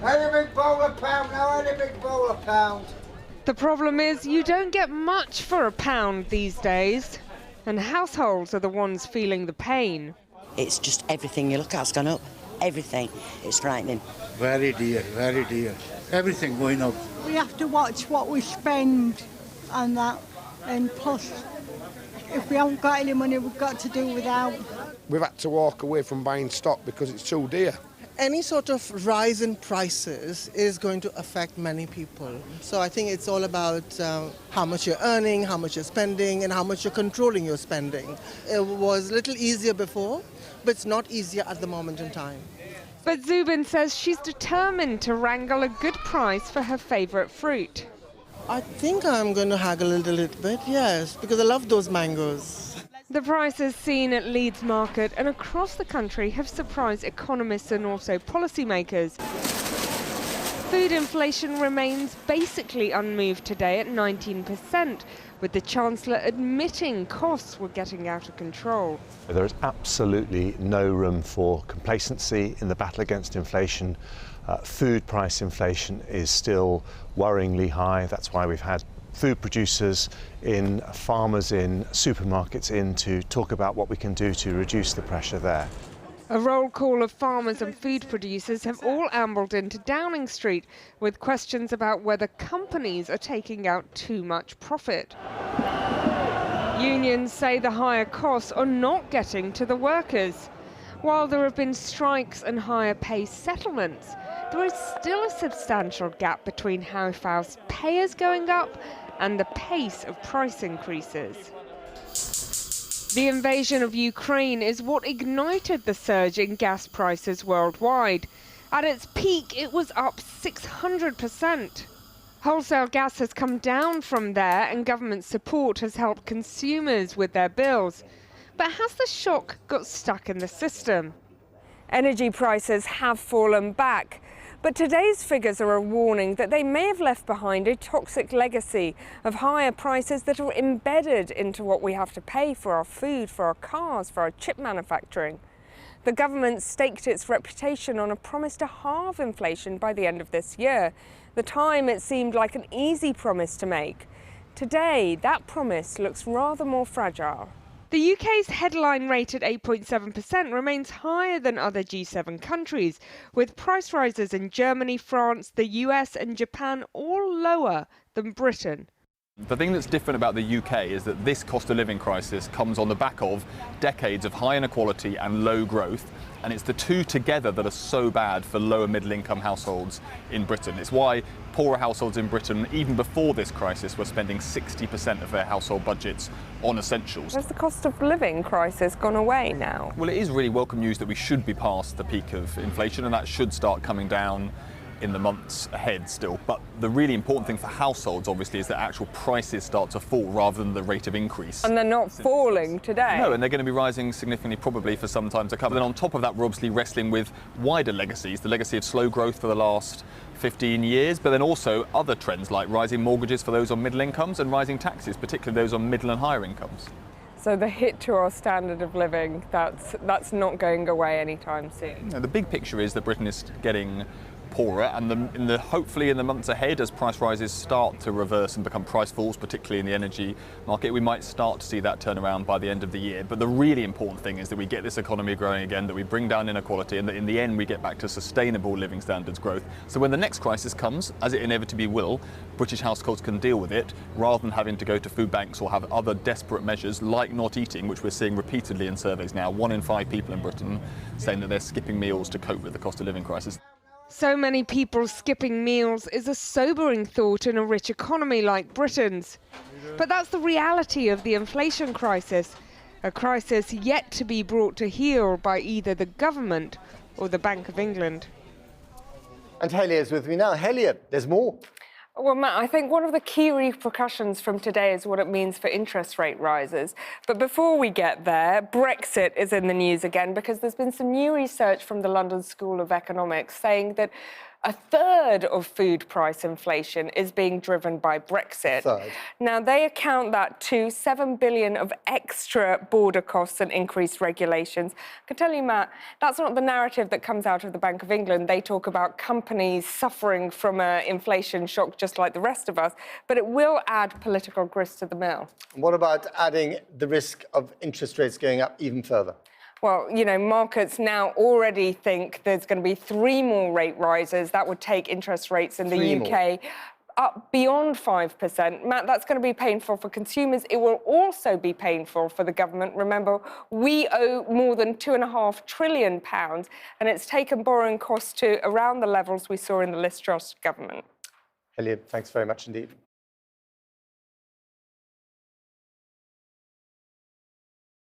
Had a big bowl of pound, now had a big bowl of pound. The problem is you don't get much for a pound these days, and households are the ones feeling the pain. It's just everything you look at's gone up. Everything. It's frightening. Very dear, very dear. Everything going up. We have to watch what we spend on that, and plus, if we haven't got any money, we've got to do without. We've had to walk away from buying stock because it's too dear. Any sort of rise in prices is going to affect many people. So I think it's all about how much you're earning, how much you're spending, and how much you're controlling your spending. It was a little easier before, but it's not easier at the moment in time. But Zubin says she's determined to wrangle a good price for her favourite fruit. I think I'm going to haggle a little bit, yes, because I love those mangoes. The prices seen at Leeds Market and across the country have surprised economists and also policymakers. Food inflation remains basically unmoved today at 19%, with the Chancellor admitting costs were getting out of control. There is absolutely no room for complacency in the battle against inflation. Food price inflation is still worryingly high. That's why we've had food producers in, farmers in, supermarkets in to talk about what we can do to reduce the pressure there. A roll call of farmers and food producers have all ambled into Downing Street with questions about whether companies are taking out too much profit. Unions say the higher costs are not getting to the workers. While there have been strikes and higher pay settlements, there is still a substantial gap between how fast pay is going up and the pace of price increases. The invasion of Ukraine is what ignited the surge in gas prices worldwide. At its peak, it was up 600%. Wholesale gas has come down from there, and government support has helped consumers with their bills. But has the shock got stuck in the system? Energy prices have fallen back. But today's figures are a warning that they may have left behind a toxic legacy of higher prices that are embedded into what we have to pay for our food, for our cars, for our chip manufacturing. The government staked its reputation on a promise to halve inflation by the end of this year. The time it seemed like an easy promise to make. Today, that promise looks rather more fragile. The UK's headline rate at 8.7% remains higher than other G7 countries, with price rises in Germany, France, the US and Japan all lower than Britain. The thing that's different about the UK is that this cost of living crisis comes on the back of decades of high inequality and low growth, and it's the two together that are so bad for lower middle income households in Britain. It's why poorer households in Britain, even before this crisis, were spending 60% of their household budgets on essentials. Has the cost of living crisis gone away now? Well, it is really welcome news that we should be past the peak of inflation, and that should start coming down in the months ahead still. But the really important thing for households, obviously, is that actual prices start to fall rather than the rate of increase. And they're not falling today? No, and they're going to be rising significantly probably for some time to come. And then on top of that, we're obviously wrestling with wider legacies, the legacy of slow growth for the last 15 years, but then also other trends like rising mortgages for those on middle incomes and rising taxes, particularly those on middle and higher incomes. So the hit to our standard of living, that's not going away anytime soon? No, the big picture is that Britain is getting poorer, and hopefully in the months ahead, as price rises start to reverse and become price falls, particularly in the energy market, we might start to see that turn around by the end of the year. But the really important thing is that we get this economy growing again, that we bring down inequality, and that in the end we get back to sustainable living standards growth. So when the next crisis comes, as it inevitably will, British households can deal with it rather than having to go to food banks or have other desperate measures like not eating, which we're seeing repeatedly in surveys now. 1 in 5 people in Britain saying that they're skipping meals to cope with the cost of living crisis. So many people skipping meals is a sobering thought in a rich economy like Britain's. But that's the reality of the inflation crisis, a crisis yet to be brought to heel by either the government or the Bank of England. And Helia is with me now. Helia, there's more. Well, Matt, I think one of the key repercussions from today is what it means for interest rate rises. But before we get there, Brexit is in the news again because there's been some new research from the London School of Economics saying that A third of food price inflation is being driven by Brexit. Third. Now, they account that to $7 billion of extra border costs and increased regulations. I can tell you, Matt, that's not the narrative that comes out of the Bank of England. They talk about companies suffering from an inflation shock just like the rest of us, but it will add political grist to the mill. What about adding the risk of interest rates going up even further? Well, you know, markets now already think there's going to be 3 more rate rises. That would take interest rates in the UK up beyond 5%. Matt, that's going to be painful for consumers. It will also be painful for the government. Remember, we owe more than £2.5 trillion, and it's taken borrowing costs to around the levels we saw in the Liz Truss government. Helia, thanks very much indeed.